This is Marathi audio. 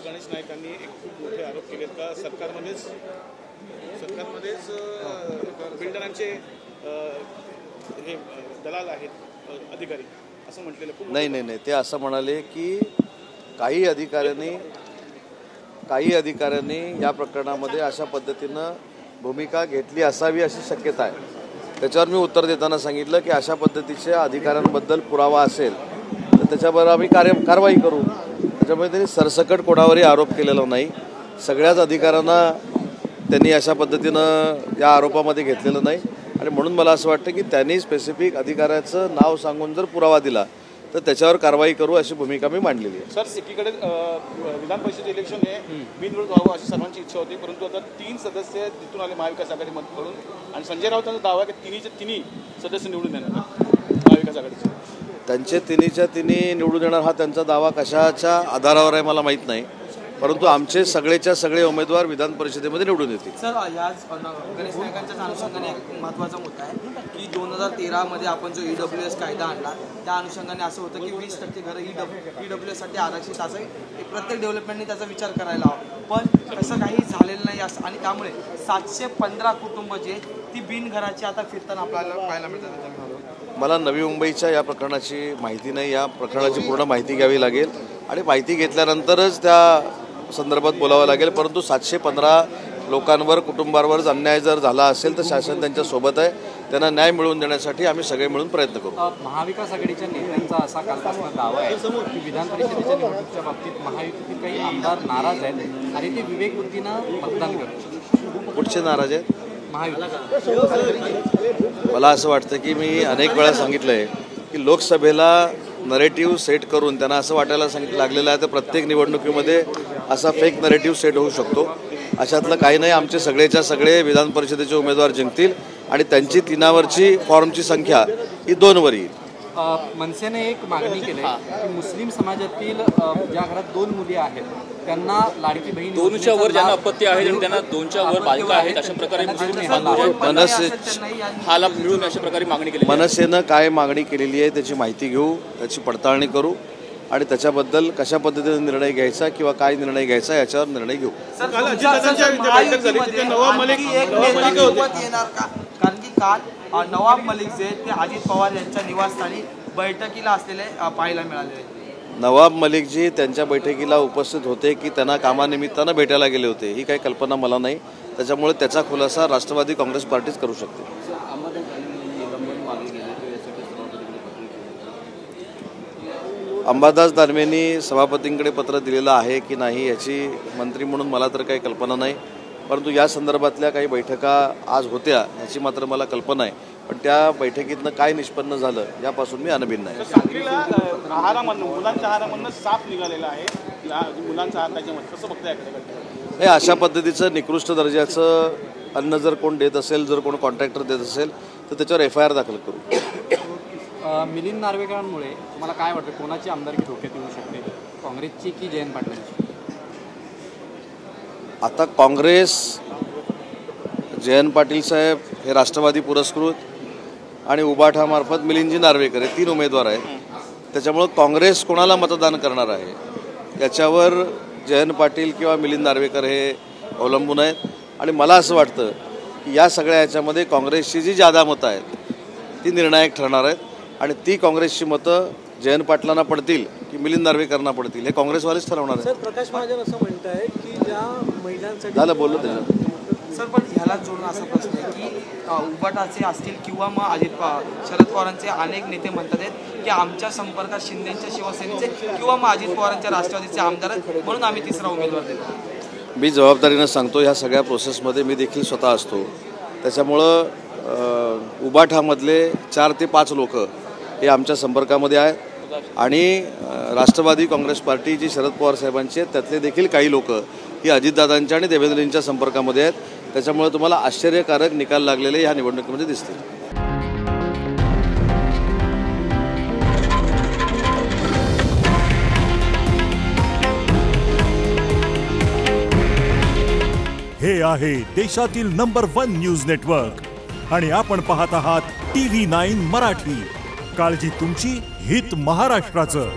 गणेश नाईकांनी एक खूप मोठे आरोप केलेत का सरकारमध्येच बिल्डरांचे हे दलाल आहेत अधिकारी असं म्हटलेलं. नाही ते असं म्हणाले की काही अधिकाऱ्यांनी या प्रकरणामध्ये अशा पद्धतीनं भूमिका घेतली असावी अशी शक्यता आहे. त्याच्यावर मी उत्तर देताना सांगितलं की अशा पद्धतीच्या अधिकाऱ्यांबद्दल पुरावा असेल तर त्याच्यावर आम्ही कारवाई करू. त्याच्यामुळे त्यांनी सरसकट कोणावरही आरोप केलेला नाही. सगळ्याच अधिकाऱ्यांना त्यांनी अशा पद्धतीनं या आरोपामध्ये घेतलेलं नाही आणि म्हणून मला असं वाटतं की त्यांनी स्पेसिफिक अधिकाऱ्याचं नाव सांगून जर पुरावा दिला तर त्याच्यावर कारवाई करू अशी भूमिका मी मांडलेली आहे. सर, एकीकडे विधान परिषद इलेक्शन हे बिनविरोध व्हावं अशी सर्वांची इच्छा होती, परंतु आता 3 सदस्य तिथून आले महाविकास आघाडीमधून आणि संजय राऊतांचा दावा आहे की तिन्ही सदस्य निवडून येणार महाविकास आघाडीचे. त्यांचे तिन्ही निवडून येणार हा त्यांचा दावा कशाच्या आधारावर आहे मला माहीत नाही, परंतु आमचे सगळेच्या सगळे उमेदवार विधान परिषदेमध्ये निवडून येतील. सर, याच गणेश नाईकांच्या अनुषंगाने एक महत्त्वाचा मुद्दा आहे की 2013 मध्ये आपण जो EWS कायदा आणला त्या अनुषंगाने असं होतं की 20% घरं EWS साठी आरक्षित असं प्रत्येक डेव्हलपमेंटने त्याचा विचार करायला हवा, पण तसं काही झालेलं नाही असं आणि त्यामुळे 715 कुटुंब जे ती बिनघराची आता फिरताना आपल्याला पाहायला मिळतात. मला नवी मुंबईच्या या प्रकरणाची माहिती नाही. या प्रकरणाची पूर्ण माहिती घ्यावी लागेल आणि माहिती घेतल्यानंतरच त्या संदर्भात बोलावं लागेल. परंतु 715 लोकांवर कुटुंबावर अन्याय जर झाला असेल तर शासन त्यांच्या सोबत आहे. त्यांना न्याय मिळवून देण्यासाठी आम्ही सगळे मिळून प्रयत्न करू. महाविकास आघाडीच्या नेत्यांचा असा कालपासून दावा आहे की विधान परिषदेच्या निवडणुकीच्या बाबतीत महायुतीतील काही आमदार नाराज आहेत आणि ते विवेक बुद्धीनं मतदान करतात. कुठचे नाराज आहेत? महायुती. मला असं वाटतं की मी अनेक वेळा सांगितलं आहे की लोकसभेला नरेटिव्ह सेट करून त्यांना असं वाटायला लागलेलं आहे तर प्रत्येक निवडणुकीमध्ये असा फेक नरेटिव्ह सेट होऊ शकतो. अशातलं काही नाही. आमचे सगळेच्या सगळे विधान परिषदेचे उमेदवार जिंकतील आणि त्यांची 3वरची फॉर्मची संख्या ही 2वर येईल. मनसेने एक मागणी केली की मुस्लिम समाजातील ज्या घरात 2 मुली आहेत त्यांना लाडकी बहीण 2च्या वर ज्यांना अपत्य आहे आणि त्यांना 2च्या वर बालिका आहेत अशा प्रकारे हा लाभ मिळून अशा प्रकारे मागणी केली. मनसेनं काय मागणी केलेली आहे त्याची माहिती घेऊ, त्याची पडताळणी करू आणि त्याच्याबद्दल कशा पद्धतीने निर्णय घ्यायचा किंवा काय निर्णय घ्यायचा याच्यावर निर्णय घेऊ. कारण की काल नवाब मलिक जे ते अजित पवार यांच्या निवासस्थानी बैठकीला असलेले पाहायला मिळाले. नवाब मलिकजी त्यांच्या बैठकीला उपस्थित होते की त्यांना कामानिमित्तानं भेटायला गेले होते ही काही कल्पना मला नाही. त्याच्यामुळे त्याचा खुलासा राष्ट्रवादी काँग्रेस पार्टीच करू शकते. अंबादास दानवेंनी सभापतींकडे पत्र दिलेलं आहे की नाही याची मंत्री म्हणून मला तर काही कल्पना नाही, परंतु या संदर्भातल्या काही बैठका आज होत्या याची मात्र मला कल्पना आहे. पण त्या बैठकीतनं काय निष्पन्न झालं यापासून मी अनभिन्न आहे. सांगलीला मुलांच्या आहारामधनं साप निघालेला आहे. मुलांचा आहार त्याच्यामध्ये कसं बघताय? नाही, अशा पद्धतीचं निकृष्ट दर्जाचं अन्न जर कोण देत असेल, जर कोण कॉन्ट्रॅक्टर देत असेल तर त्याच्यावर FIR दाखल करू. मिलिंद नार्वेकरांमुळे मला काय वाटतं कोणाची आमदारकी धोक्यात येऊ शकते, काँग्रेसची की जयंत पाटलांची? आता काँग्रेस, जयंत पाटील साहेब हे राष्ट्रवादी पुरस्कृत आणि उबाठामार्फत मिलिंदजी नार्वेकर हे 3 उमेदवार आहेत. त्याच्यामुळं काँग्रेस कोणाला मतदान करणार आहे याच्यावर जयंत पाटील किंवा मिलिंद नार्वेकर हे अवलंबून आहेत. आणि मला असं वाटतं की या सगळ्या याच्यामध्ये काँग्रेसची जी जादा मतं आहेत ती निर्णायक ठरणार आहेत आणि ती काँग्रेसची मतं जयंत पाटलांना पडतील की मिलिंद नार्वेकरांना पडतील हे काँग्रेसवालेच ठरवणार आहेत. सर, प्रकाश महाजन असं म्हणत आहे की ज्या महिलांसाठी झालं बोललो त्याच्यात. सर, पण ह्याला जोडून असा प्रश्न आहे की उबाटाचे असतील किंवा मग शरद पवारांचे अनेक नेते म्हणतात आहेत की आमच्या संपर्कात शिंदेच्या शिवसेनेचे किंवा मग अजित पवारांच्या राष्ट्रवादीचे आमदार आहेत म्हणून आम्ही 3रा उमेदवार देतो. मी जबाबदारीनं सांगतो ह्या सगळ्या प्रोसेसमध्ये मी देखील स्वतः असतो. त्याच्यामुळं उबाठामधले 4 ते 5 लोक हे आमच्या संपर्कामध्ये आहेत आणि राष्ट्रवादी काँग्रेस पार्टी जी शरद पवार साहेबांची आहेत त्यातले देखील काही लोक ही अजितदादांच्या आणि देवेंद्रजींच्या संपर्कामध्ये आहेत. त्याच्यामुळे तुम्हाला आश्चर्यकारक निकाल लागलेले ह्या निवडणुकीमध्ये दिसतील. हे आहे देशातील नंबर 1 न्यूज नेटवर्क आणि आपण पाहत आहात TV9 मराठी. काळजी तुमची, हित महाराष्ट्राचं.